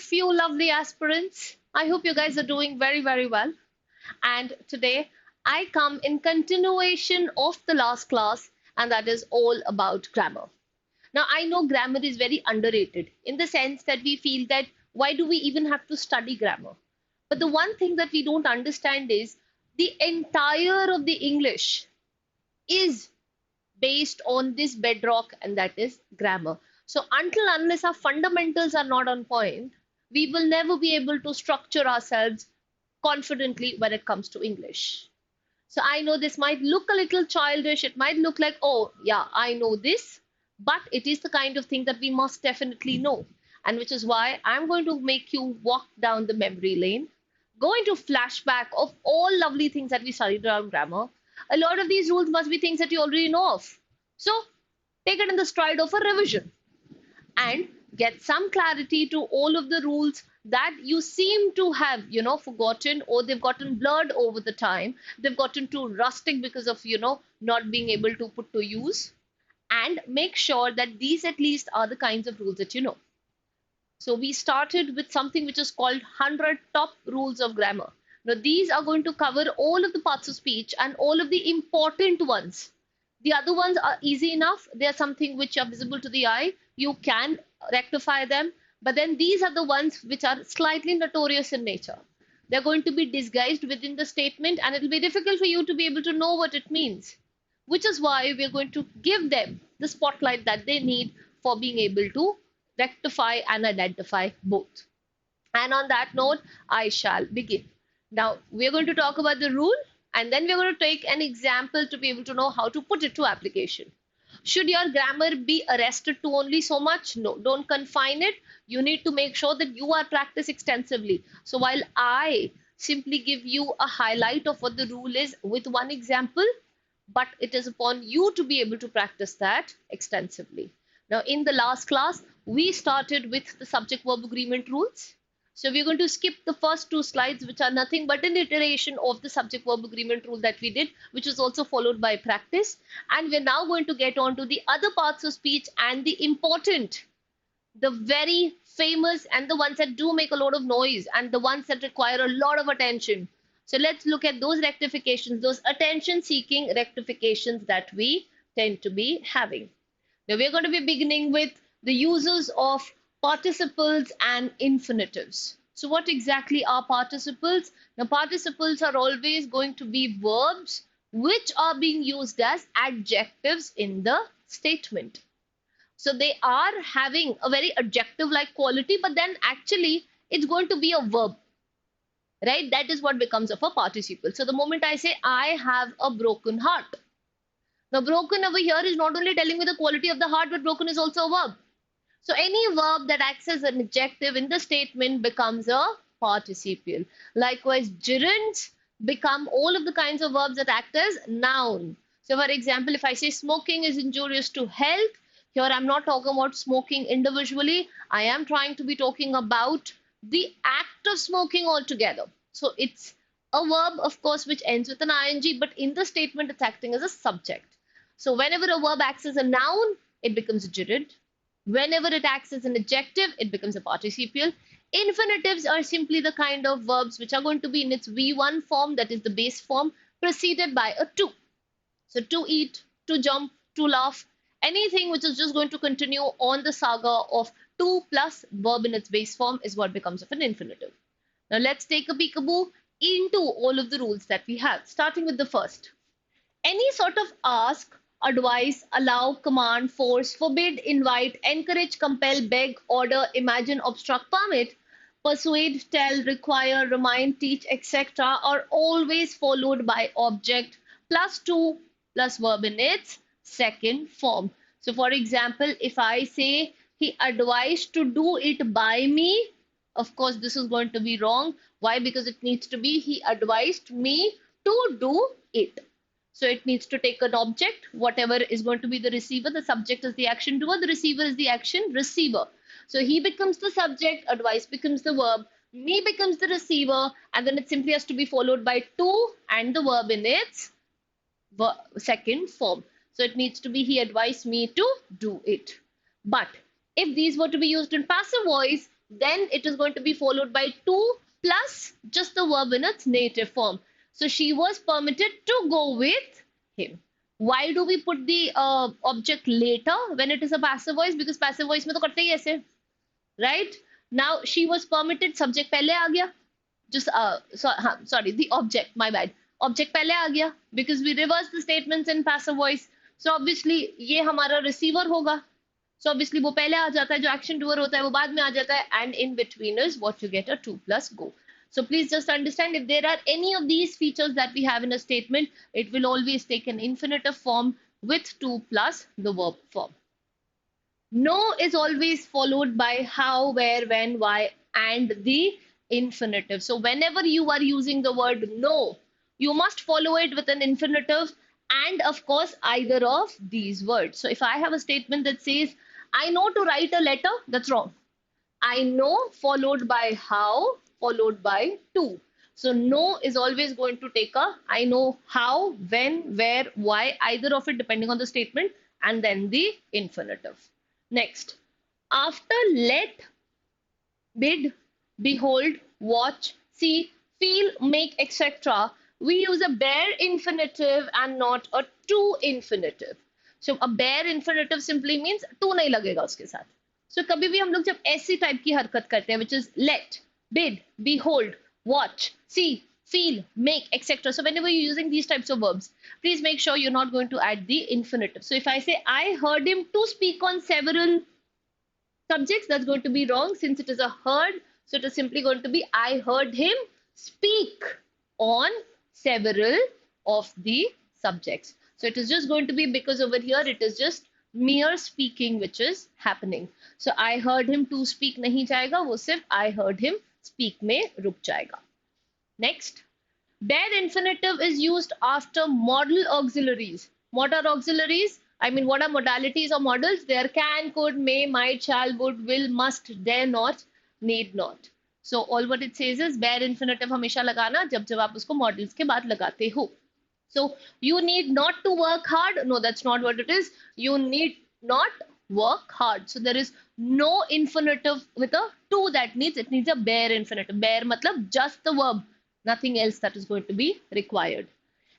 of you lovely aspirants. I hope you guys are doing very, very well. And today I come in continuation of the last class, and that is all about grammar. Now, I know grammar is very underrated in the sense that we feel that why do we even have to study grammar? But the one thing that we don't understand is the entire of the English is based on this bedrock, and that is grammar. So until unless our fundamentals are not on point, we will never be able to structure ourselves confidently when it comes to English. So I know this might look a little childish. It might look like, oh, yeah, I know this, but it is the kind of thing that we must definitely know. And which is why I'm going to make you walk down the memory lane, go into flashback of all lovely things that we studied around grammar. A lot of these rules must be things that you already know of. So take it in the stride of a revision and get some clarity to all of the rules that you seem to have, forgotten, or they've gotten blurred over the time. They've gotten too rustic because of, not being able to put to use. And make sure that these at least are the kinds of rules that you know. So we started with something which is called 100 top rules of grammar. Now these are going to cover all of the parts of speech and all of the important ones. The other ones are easy enough. They are something which are visible to the eye. You can rectify them. But then these are the ones which are slightly notorious in nature. They're going to be disguised within the statement, and it'll be difficult for you to be able to know what it means, which is why we're going to give them the spotlight that they need for being able to rectify and identify both. And on that note, I shall begin. Now, we're going to talk about the rule, and then we're going to take an example to be able to know how to put it to application. Should your grammar be arrested to only so much? No, don't confine it. You need to make sure that you are practiced extensively. So while I simply give you a highlight of what the rule is with one example, but it is upon you to be able to practice that extensively. Now, in the last class, we started with the subject-verb agreement rules. So we're going to skip the first two slides, which are nothing but an iteration of the subject-verb agreement rule that we did, which was also followed by practice. And we're now going to get on to the other parts of speech and the important, the very famous, and the ones that do make a lot of noise, and the ones that require a lot of attention. So let's look at those rectifications, those attention-seeking rectifications that we tend to be having. Now we're going to be beginning with the uses of participles and infinitives. So what exactly are participles? Now participles are always going to be verbs which are being used as adjectives in the statement. So they are having a very adjective-like quality, but then actually it's going to be a verb, right? That is what becomes of a participle. So the moment I say, I have a broken heart. Now broken over here is not only telling me the quality of the heart, but broken is also a verb. So any verb that acts as an adjective in the statement becomes a participle. Likewise, gerunds become all of the kinds of verbs that act as noun. So for example, if I say smoking is injurious to health, here I'm not talking about smoking individually. I am trying to be talking about the act of smoking altogether. So it's a verb, of course, which ends with an ing, but in the statement, it's acting as a subject. So whenever a verb acts as a noun, it becomes a gerund. Whenever it acts as an adjective, it becomes a participle. Infinitives are simply the kind of verbs which are going to be in its V1 form, that is the base form, preceded by a to. So to eat, to jump, to laugh, anything which is just going to continue on the saga of to plus verb in its base form is what becomes of an infinitive. Now let's take a peekaboo into all of the rules that we have, starting with the first. Any sort of ask, advise, allow, command, force, forbid, invite, encourage, compel, beg, order, imagine, obstruct, permit, persuade, tell, require, remind, teach, etc. are always followed by object plus to plus verb in its second form. So for example, if I say he advised to do it by me, of course this is going to be wrong. Why? Because it needs to be he advised me to do it. So it needs to take an object, whatever is going to be the receiver. The subject is the action doer, the receiver is the action receiver. So he becomes the subject, advice becomes the verb, me becomes the receiver, and then it simply has to be followed by to and the verb in its second form. So it needs to be he advised me to do it. But if these were to be used in passive voice, then it is going to be followed by to plus just the verb in its native form. So she was permitted to go with him. Why do we put the object later when it is a passive voice? Because passive voice में तो करते ही ऐसे, right? Now she was permitted, subject पहले आ गया, just sorry, the object, my bad, object पहले आ गया because we reverse the statements in passive voice. So obviously ये हमारा receiver होगा, so obviously वो पहले आ जाता है, जो action doer होता है वो बाद में आ जाता है, and in between is what you get a to plus go. So please just understand, if there are any of these features that we have in a statement, it will always take an infinitive form with to plus the verb form. No is always followed by how, where, when, why, and the infinitive. So whenever you are using the word no, you must follow it with an infinitive and of course either of these words. So if I have a statement that says, I know to write a letter, that's wrong. I know followed by how followed by to. So no is always going to take a I know how, when, where, why, either of it depending on the statement, and then the infinitive. Next, after let, bid, behold, watch, see, feel, make, etc., we use a bare infinitive and not a to infinitive. So a bare infinitive simply means to नहीं लगेगा उसके साथ. So कभी भी हम लोग जब ऐसी टाइप की हरकत करते हैं, which is let, bid, behold, watch, see, feel, make, etc. So whenever you're using these types of verbs, please make sure you're not going to add the infinitive. So if I say, I heard him to speak on several subjects, that's going to be wrong since it is a heard. So it is simply going to be, I heard him speak on several of the subjects. So it is just going to be, because over here it is just mere speaking which is happening. So I heard him to speak नहीं जाएगा, वो सिर्फ I heard him speak में रुक जाएगा. Next, bare infinitive is used after modal auxiliaries. What are auxiliaries? I mean, what are modalities or modals? They are can, could, may, might, shall, would, will, must, dare not, need not. So all what it says is bare infinitive हमेशा लगाना जब जब आप उसको modals के बाद लगाते हो. So you need not to work hard. No, that's not what it is. You need not work hard. So there is no infinitive with a to that needs. It needs a bare infinitive. Bare matlab just the verb. Nothing else that is going to be required.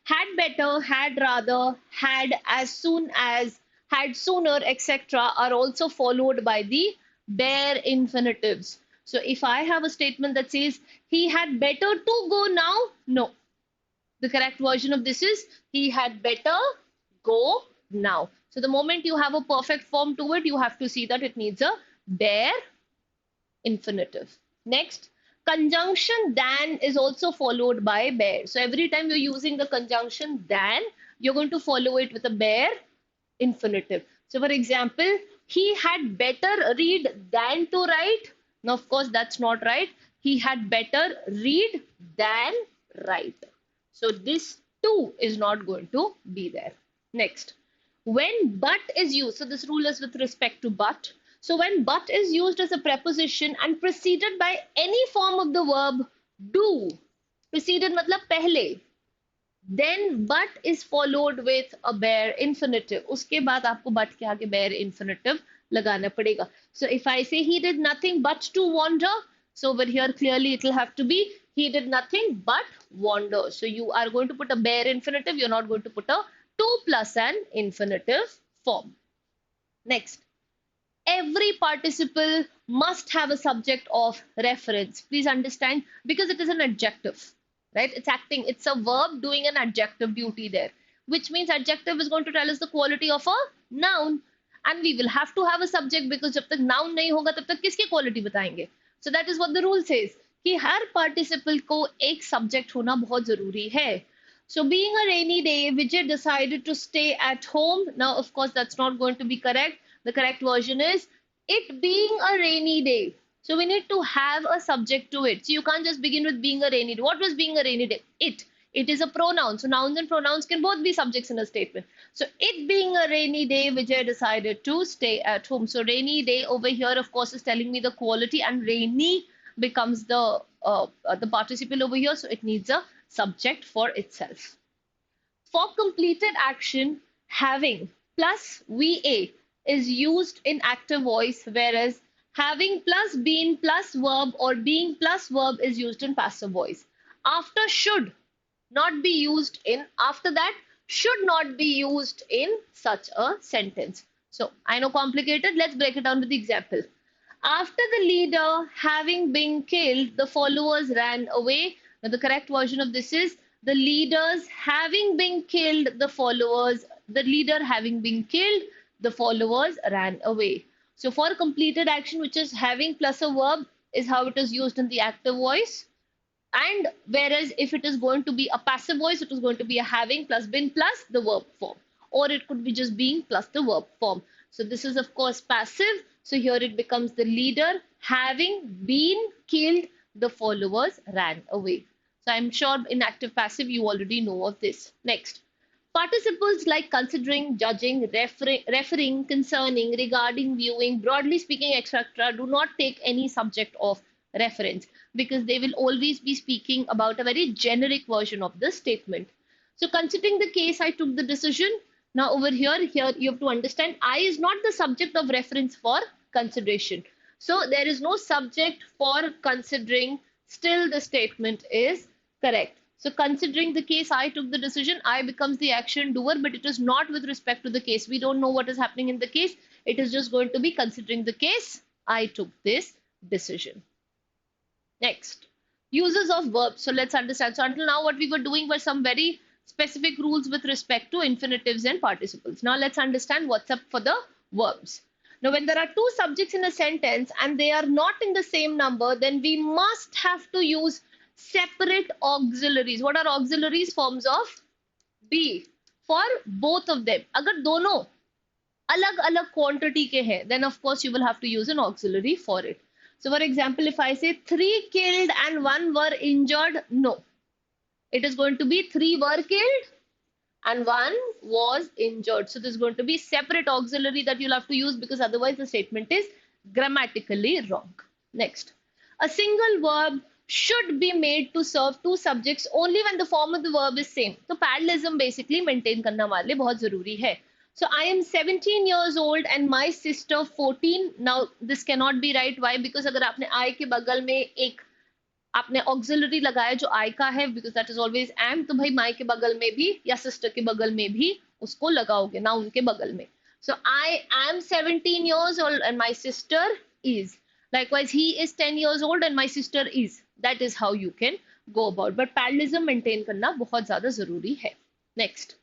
Had better, had rather, had as soon as, had sooner, etc. are also followed by the bare infinitives. So if I have a statement that says, he had better to go now, no. The correct version of this is, he had better go now. So the moment you have a perfect form to it, you have to see that it needs a bare infinitive. Next, conjunction than is also followed by bare. So every time you're using the conjunction than, you're going to follow it with a bare infinitive. So for example, he had better read than to write. Now, of course, that's not right. He had better read than write. So this too is not going to be there. Next, when but is used, so this rule is with respect to but. So when but is used as a preposition and preceded by any form of the verb do, preceded matlab pehle, then but is followed with a bare infinitive. उसके बाद आपको but के आगे bare infinitive लगाना पड़ेगा. So if I say he did nothing but to wander, so over here clearly it will have to be he did nothing but wander. So you are going to put a bare infinitive. You're not going to put a to plus an infinitive form. Next, every participle must have a subject of reference. Please understand, because it is an adjective, right? It's acting. It's a verb doing an adjective duty there, which means adjective is going to tell us the quality of a noun, and we will have to have a subject because जब तक noun नहीं होगा तब तक किसकी quality बताएंगे? So that is what the rule says कि हर participle को एक subject होना बहुत जरूरी है. So being a rainy day, Vijay decided to stay at home. Now, of course, that's not going to be correct. The correct version is it being a rainy day. So we need to have a subject to it. So you can't just begin with being a rainy day. What was being a rainy day? It. It is a pronoun. So nouns and pronouns can both be subjects in a statement. So it being a rainy day, Vijay decided to stay at home. So rainy day over here, of course, is telling me the quality, and rainy becomes the participle over here. So it needs a subject for itself. For completed action, having plus VA is used in active voice, whereas Having plus been plus verb or being plus verb is used in passive voice. After should not be used in, after that should not be used in such a sentence. So I know complicated. Let's break it down with the example. After the leader having been killed, the followers ran away. Now, the correct version of this is the leaders having been killed, the leader having been killed, the followers ran away. So, for completed action, which is having plus a verb, is how it is used in the active voice. And whereas if it is going to be a passive voice, it is going to be a having plus been plus the verb form, or it could be just being plus the verb form. So this is of course passive. So here it becomes the leader having been killed, the followers ran away. So I'm sure in active passive you already know of this. Next, participles like considering, judging, referring, concerning, regarding, viewing, broadly speaking, etc., do not take any subject of reference because they will always be speaking about a very generic version of the statement. So considering the case, I took the decision. Now over here you have to understand I is not the subject of reference for consideration. So there is no subject for considering. Still the statement is correct. So considering the case, I took the decision, I becomes the action doer, but it is not with respect to the case. We don't know what is happening in the case. It is just going to be considering the case, I took this decision. Next, uses of verbs. So let's understand. So until now, what we were doing were some very specific rules with respect to infinitives and participles. Now let's understand what's up for the verbs. Now, when there are two subjects in a sentence and they are not in the same number, then we must have to use separate auxiliaries. What are auxiliaries? Forms of be for both of them. अगर दोनों अलग-अलग quantity के हैं, then of course you will have to use an auxiliary for it. So for example, if I say 3 killed and 1 were injured, no. It is going to be 3 were killed and 1 was injured. So this is going to be separate auxiliary that you'll have to use because otherwise the statement is grammatically wrong. Next, a single verb should be made to serve two subjects only when the form of the verb is same. So parallelism basically maintain करना हमारे लिए बहुत जरूरी है. So I am 17 years old and my sister 14. Now this cannot be right. Why? Because अगर आपने I के बगल में एक आपने auxiliary लगाया जो I का है, because that is always am, तो भाई my के बगल में भी या sister के बगल में भी उसको लगाओगे ना उनके बगल में. So I am 17 years old and my sister is. Likewise, he is 10 years old and my sister is. That is how you can go about. But parallelism maintain करना बहुत ज़्यादा ज़रूरी है. Next,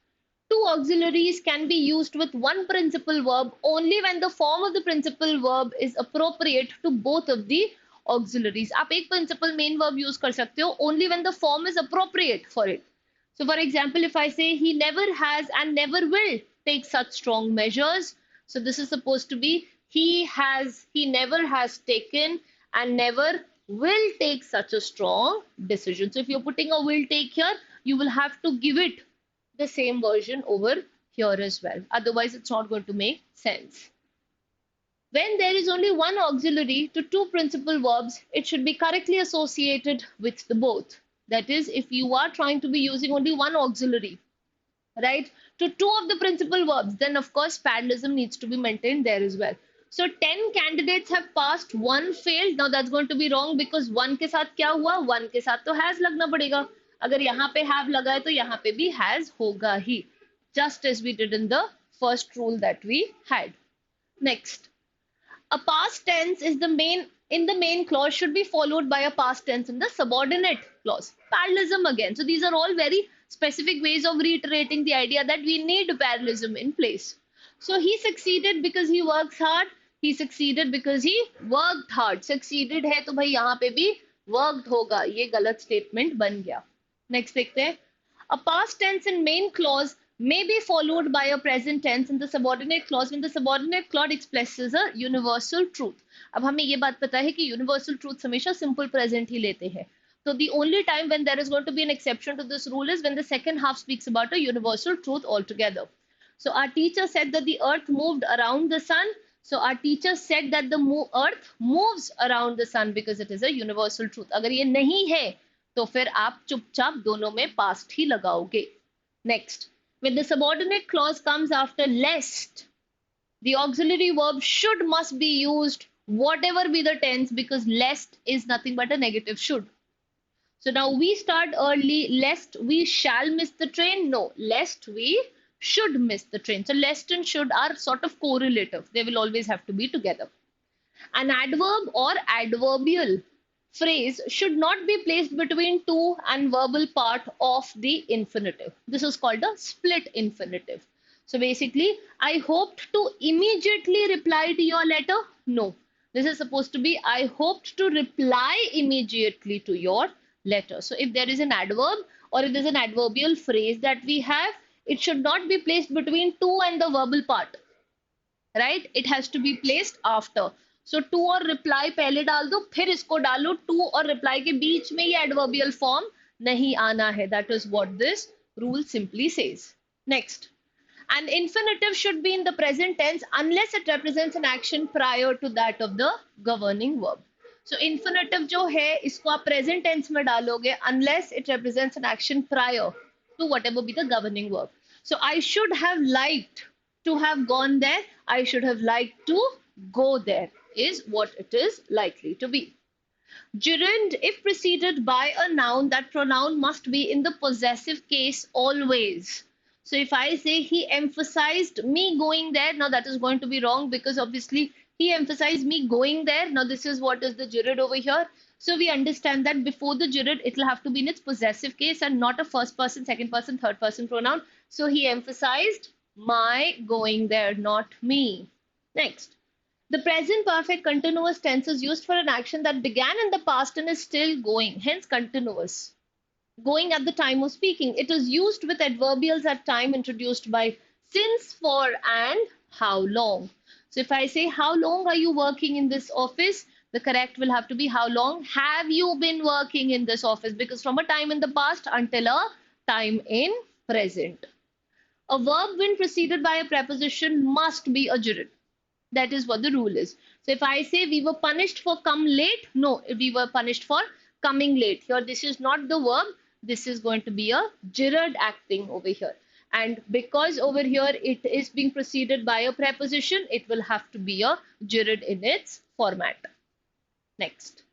two auxiliaries can be used with one principal verb only when the form of the principal verb is appropriate to both of the auxiliaries. आप एक principal main verb use कर सकते हो only when the form is appropriate for it. So for example, if I say he never has and never will take such strong measures. So this is supposed to be he never has taken and never will take such a strong decision. So if you're putting a will take here, you will have to give it the same version over here as well. Otherwise, it's not going to make sense. When there is only one auxiliary to two principal verbs, it should be correctly associated with the both. That is, if you are trying to be using only one auxiliary, right, to two of the principal verbs, then of course parallelism needs to be maintained there as well. So 10 candidates have passed, 1 failed. Now that's going to be wrong because 1 के साथ क्या हुआ? 1 के साथ तो has लगना पड़ेगा. अगर यहाँ पे have लगा है तो यहाँ पे भी has होगा ही. Just as we did in the first rule that we had. Next, a past tense is the main clause should be followed by a past tense in the subordinate clause. Parallelism again. So these are all very specific ways of reiterating the idea that we need parallelism in place. So he succeeded because he works hard. He succeeded because he worked hard. Succeeded है तो भाई यहाँ पे भी worked होगा. ये गलत statement बन गया. Next देखते हैं. A past tense in main clause may be followed by a present tense in the subordinate clause when the subordinate clause expresses a universal truth. अब हमें ये बात पता है कि universal truth हमेशा simple present ही लेते हैं. So the only time when there is going to be an exception to this rule is when the second half speaks about a universal truth altogether. So our teacher said that the earth moved around the sun. So our teacher said that the earth moves around the sun because it is a universal truth. अगर ये नहीं है तो फिर आप चुपचाप दोनों में past ही लगाओगे. Next, when the subordinate clause comes after lest, the auxiliary verb should must be used whatever be the tense, because lest is nothing but a negative should. So now we start early, lest we shall miss the train. No, lest we should miss the train. So lest and should are sort of correlative. They will always have to be together. An adverb or adverbial phrase should not be placed between to and verbal part of the infinitive. This is called a split infinitive. So basically, I hoped to immediately reply to your letter. No, this is supposed to be I hoped to reply immediately to your letter. So if there is an adverb or if there is an adverbial phrase that we have, it should not be placed between to and the verbal part, right? It has to be placed after. So to और reply पहले डाल दो, फिर इसको डालो. To और reply के बीच में ये adverbial form नहीं आना है. That is what this rule simply says. Next, an infinitive should be in the present tense unless it represents an action prior to that of the governing verb. So infinitive जो है इसको आप present tense में डालोगे unless it represents an action prior to whatever be the governing verb. So I should have liked to have gone there. I should have liked to go there is what it is likely to be. Gerund, if preceded by a noun, that pronoun must be in the possessive case always. So if I say he emphasized me going there, now that is going to be wrong because obviously he emphasized me going there. Now this is what is the gerund over here. So we understand that before the gerund, it will have to be in its possessive case and not a first person, second person, third person pronoun. So he emphasized my going there, not me. Next. The present perfect continuous tense is used for an action that began in the past and is still going, hence continuous. Going at the time of speaking. It is used with adverbials at time introduced by since, for, and how long. So if I say, how long are you working in this office? The correct will have to be, how long have you been working in this office? Because from a time in the past until a time in present. A verb when preceded by a preposition must be a gerund. That is what the rule is. So if I say we were punished for come late, no, we were punished for coming late. Here, this is not the verb. This is going to be a gerund acting over here. And because over here it is being preceded by a preposition, it will have to be a gerund in its format. Next.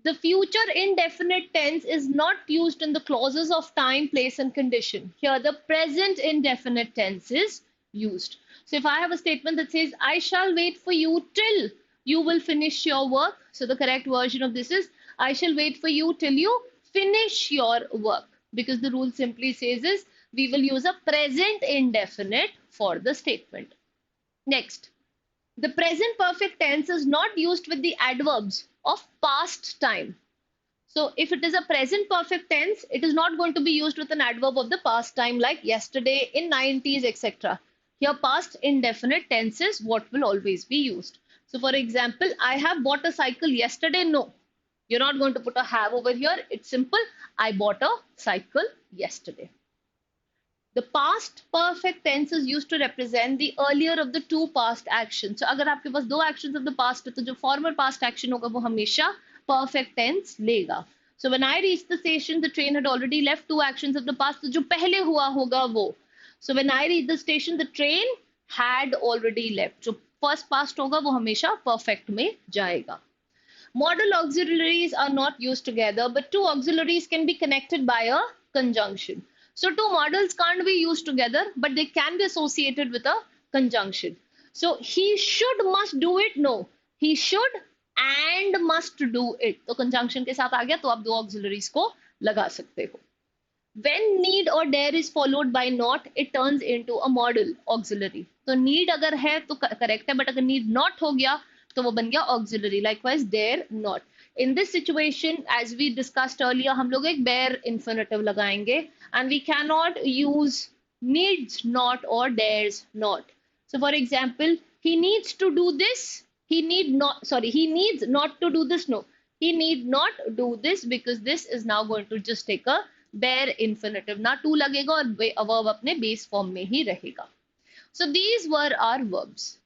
The future indefinite tense is not used in the clauses of time, place, and condition. Here, the present indefinite tense is used. So if I have a statement that says, I shall wait for you till you will finish your work. So the correct version of this is, I shall wait for you till you finish your work. Because the rule simply says is, we will use a present indefinite for the statement. Next, the present perfect tense is not used with the adverbs of past time. So if it is a present perfect tense, it is not going to be used with an adverb of the past time like yesterday, in 90s, etc. Here, past indefinite tense is what will always be used. So, for example, I have bought a cycle yesterday. No, you're not going to put a have over here. It's simple. I bought a cycle yesterday. The past perfect tense is used to represent the earlier of the two past actions. So, अगर आपके पास दो actions of the past है, तो जो former past action होगा वो हमेशा perfect tense लेगा. So, when I reached the station, the train had already left. Two actions of the past, तो जो पहले हुआ होगा वो. So when I reach the station, the train had already left. जो first past होगा वो हमेशा perfect में जाएगा. Modal auxiliaries are not used together, but two auxiliaries can be connected by a conjunction. So two modals can't be used together, but they can be associated with a conjunction. So he should must do it. No, he should and must do it. तो conjunction के साथ आ गया तो आप दो auxiliaries को लगा सकते हो. When need or dare is followed by not, it turns into a modal auxiliary. तो need अगर है तो correct है, but अगर need not हो गया तो वो बन गया auxiliary. Likewise, dare not. In this situation, as we discussed earlier, हम लोग एक bare infinitive लगाएंगे, and we cannot use needs not or dares not. So, for example, he needs to do this. He needs not to do this. No, he need not do this because this is now going to just take a bare infinitive. ना to लगेगा और verb अपने base form में ही रहेगा. So these were our verbs.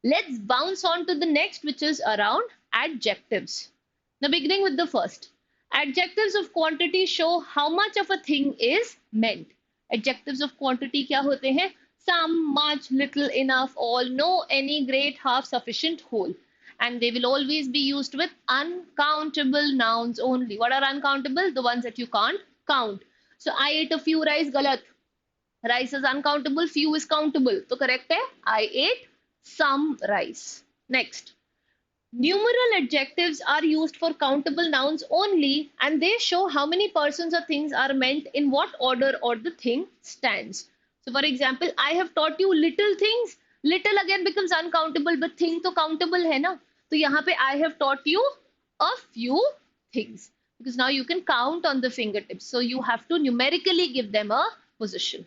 Let's bounce on to the next, which is around adjectives. Now beginning with the first. Adjectives of quantity show how much of a thing is meant. Adjectives of quantity क्या होते हैं? Some, much, little, enough, all, no, any, great, half, sufficient, whole. and they will always be used with uncountable nouns only. What are uncountable? The ones that you can't count. So I ate a few rice, galat. Rice is uncountable, few is countable. So correct hai, I ate some rice. Next. Numeral adjectives are used for countable nouns only, and they show how many persons or things are meant in what order or the thing stands. So for example, I have taught you little things. Little again becomes uncountable, but thing to countable hai na. So yahan pe I have taught you a few things, because now you can count on the fingertips. So you have to numerically give them a position.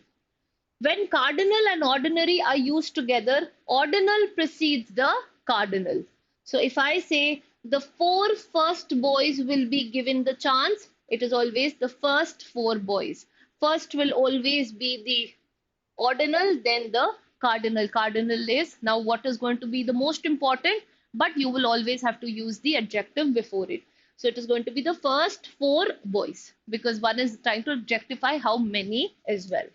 When cardinal and ordinary are used together, ordinal precedes the cardinal. So if I say the 4 first boys will be given the chance, it is always the first 4 boys. First will always be the ordinal, then the cardinal. Cardinal is now what is going to be the most important, but you will always have to use the adjective before it. So it is going to be the first 4 boys, because one is trying to objectify how many as well.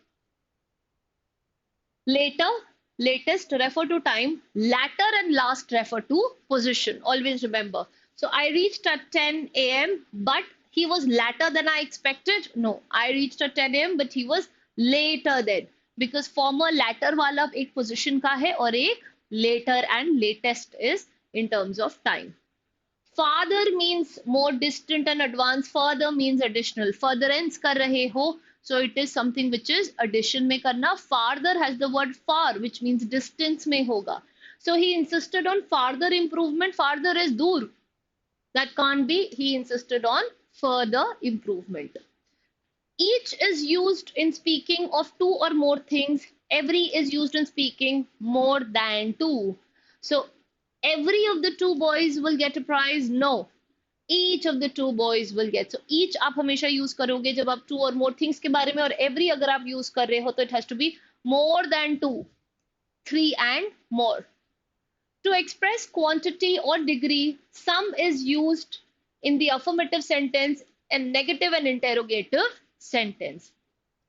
Later, latest refer to time, latter and last refer to position. Always remember. So I reached at 10 a.m. but he was later than I expected. No, I reached at 10 a.m. but he was later than, because former latter wala ek position ka hai aur ek later, and latest is in terms of time. Father means more distant and advanced. Further means additional. Furtherance kar rahe ho. So it is something which is addition mein karna. Farther has the word far, which means distance mein hoga. So he insisted on farther improvement. Farther is dur. That can't be. He insisted on further improvement. Each is used in speaking of 2 or more things. Every is used in speaking more than 2. So every of the 2 boys will get a prize. No. Each of the 2 boys will get. So each आप हमेशा use करोगे जब आप 2 or more things के बारे में, और every अगर आप use कर रहे हो तो it has to be more than 2, 3 and more. To express quantity or degree, some is used in the affirmative sentence and negative and interrogative sentence.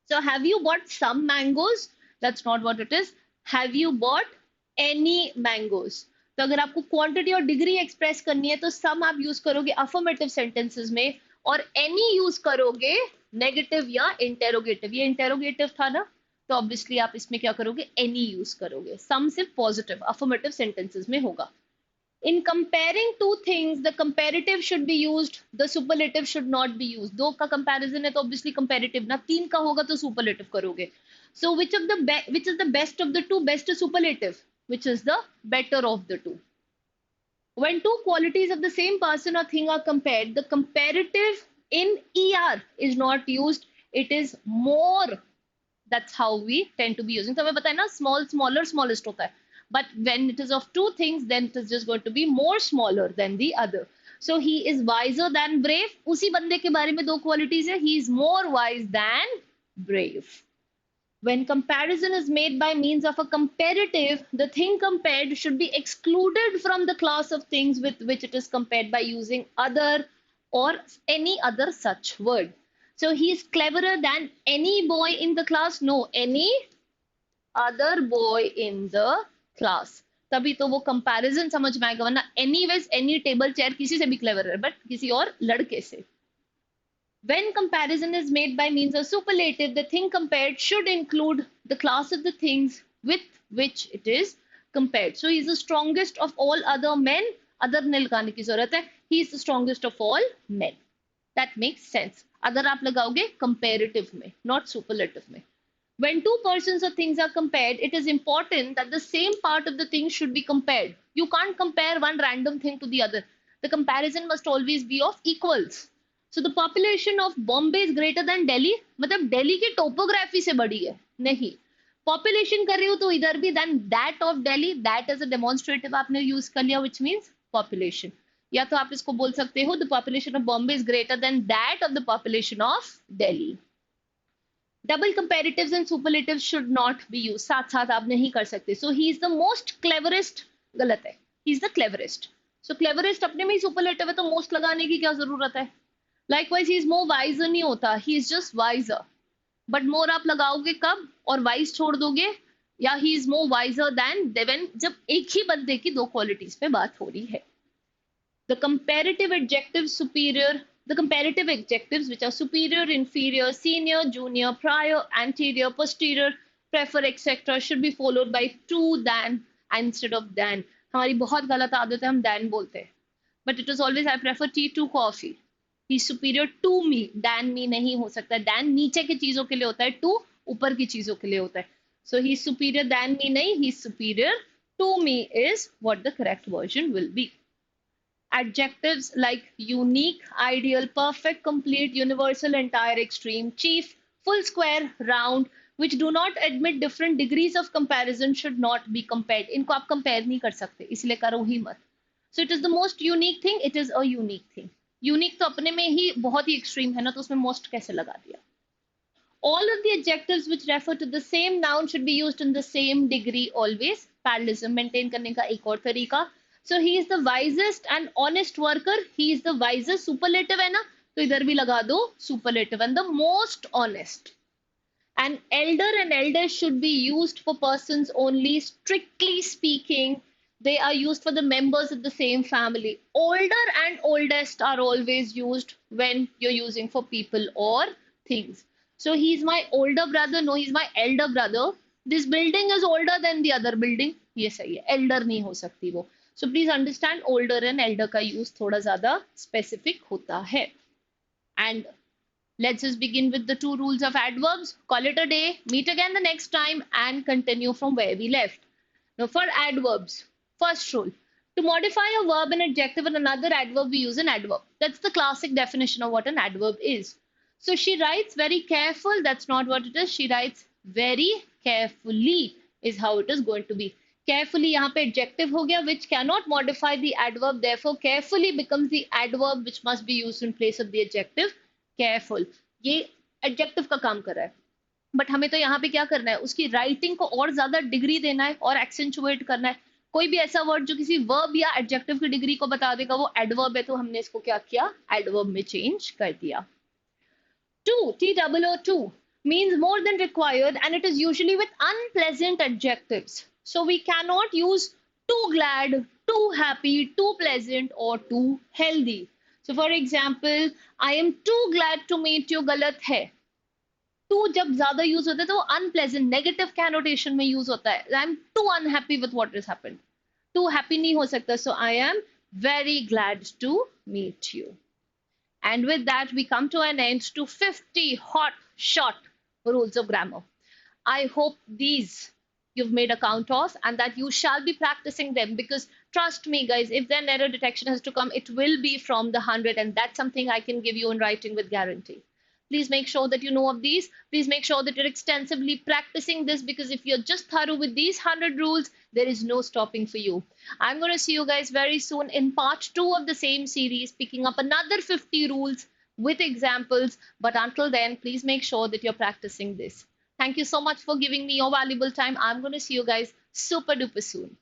So have you bought some mangoes? That's not what it is. Have you bought any mangoes? तो अगर आपको quantity और degree express करनी है तो सम आप use करोगे affirmative sentences में, और एनी यूज करोगे नेगेटिव या इंटेरोगेटिव. ये इंटेरोगेटिव था ना, तो ऑब्वियसली आप इसमें क्या करोगे, एनी यूज करोगे. सम सिर्फ पॉजिटिव अफर्मेटिव सेंटेंसेस में होगा. In comparing two things, the comparative should be used, the superlative should not be used. दो का comparison है तो obviously comparative ना, 3 का होगा तो superlative करोगे. So which is the best of the two? Best is superlative, which is the better of the two. When two qualities of the same person or thing are compared, the comparative in ER is not used. It is more. That's how we tend to be using. So हमें पता है ना, small, smaller, smallest होता है. But when it is of two things, then it is just going to be more smaller than the other. So he is wiser than brave. उसी बंदे के बारे में 2 qualities है. He is more wise than brave. When comparison is made by means of a comparative, the thing compared should be excluded from the class of things with which it is compared by using other or any other such word. So he is cleverer than any boy in the class. No, any other boy in the class. तभी तो वो comparison समझ में आएगा, वरना anyways any table chair किसी से भी clever है, but किसी और लड़के से. When comparison is made by means of superlative, the thing compared should include the class of the things with which it is compared. So he is the strongest of all other men. Other ने लगाने की जरूरत है. He is the strongest of all men. That makes sense. अगर आप लगाओगे comparative में, not superlative में. When two persons or things are compared, it is important that the same part of the thing should be compared. You can't compare one random thing to the other. The comparison must always be of equals. So the population of Bombay is greater than Delhi. मतलब दिल्ली की topography से बड़ी है नहीं. Population कर रही हो तो इधर भी than that of Delhi. That as a demonstrative आपने use कर लिया, which means population. या तो आप इसको बोल सकते हो the population of Bombay is greater than that of the population of Delhi. Double comparatives and superlatives should not be used. साथ साथ आप नहीं कर सकते. So he is the most cleverest. गलत है. He is the cleverest. So cleverest अपने में ही superlative है तो most लगाने की क्या जरूरत है. Likewise, he is more wiser नहीं होता. He is just wiser. But more आप लगाओगे कब और wise छोड़ दोगे, या he is more wiser than when जब एक ही बंदे की 2 qualities पे बात हो रही है. The comparative adjectives superior, the comparative adjectives which are superior, inferior, senior, junior, prior, anterior, posterior, prefer, etc. should be followed by to, than instead of than. हमारी बहुत गलत आदत है हम than बोलते हैं. But it is always I prefer tea to coffee. He's superior to me. Than me नहीं हो सकता. Than नीचे की चीजों के लिए होता है. To ऊपर की चीजों के लिए होता है. So he's superior than me नहीं. He's superior to me is what the correct version will be. Adjectives like unique, ideal, perfect, complete, universal, entire, extreme, chief, full square, round, which do not admit different degrees of comparison should not be compared. इनको आप compare नहीं कर सकते, इसलिए करो ही मत. So it is the most unique thing. It is a unique thing. Unique तो अपने में ही बहुत ही extreme है ना, तो उसमें most कैसे लगा दिया? All of the adjectives which refer to the same noun should be used in the same degree always. Parallelism maintain करने का एक और तरीका. So he is the wisest and honest worker. He is the wisest. Superlative है ना, तो इधर भी लगा दो superlative. And the most honest. And elder should be used for persons only. Strictly speaking, they are used for the members of the same family. Older and oldest are always used when you're using for people or things. So he's my older brother. No, he's my elder brother. This building is older than the other building. ये सही है. Elder नहीं हो सकती वो. So please understand older and elder का use थोड़ा ज़्यादा specific होता है. And let's just begin with the two rules of adverbs. Call it a day. Meet again the next time and continue from where we left. Now for adverbs, first rule. To modify a verb, an adjective, and another adverb, we use an adverb. That's the classic definition of what an adverb is. So she writes very careful. That's not what it is. She writes very carefully is how it is going to be. Carefully यहाँ पे adjective हो गया which cannot modify the adverb. Therefore, carefully becomes the adverb which must be used in place of the adjective. Careful. ये adjective का काम कर रहा है. But हमें तो यहाँ पे क्या करना है? उसकी writing को और ज़्यादा डिग्री देना है और accentuate करना है. कोई भी ऐसा वर्ड जो किसी verb या adjective की डिग्री को बता देगा वो adverb है, तो हमने इसको क्या किया? Adverb में change कर दिया. To, T-O-O-2, means more than required, and it is usually with unpleasant adjectives. So we cannot use too glad, too happy, too pleasant, or too healthy. So for example, I am too glad to meet you गलत है. To जब ज़्यादा use होता है तो वो unpleasant, negative connotation में use होता है. I am too unhappy with what has happened. Too happy नहीं हो सकता. So I am very glad to meet you. And with that, we come to an end to 50 hot shot rules of grammar. I hope these you've made a count of and that you shall be practicing them, because trust me, guys, if then error detection has to come, it will be from the 100, and that's something I can give you in writing with guarantee. Please make sure that you know of these. Please make sure that you're extensively practicing this, because if you're just thorough with these 100 rules, there is no stopping for you. I'm going to see you guys very soon in part 2 of the same series, picking up another 50 rules with examples. But until then, please make sure that you're practicing this. Thank you so much for giving me your valuable time. I'm going to see you guys super duper soon.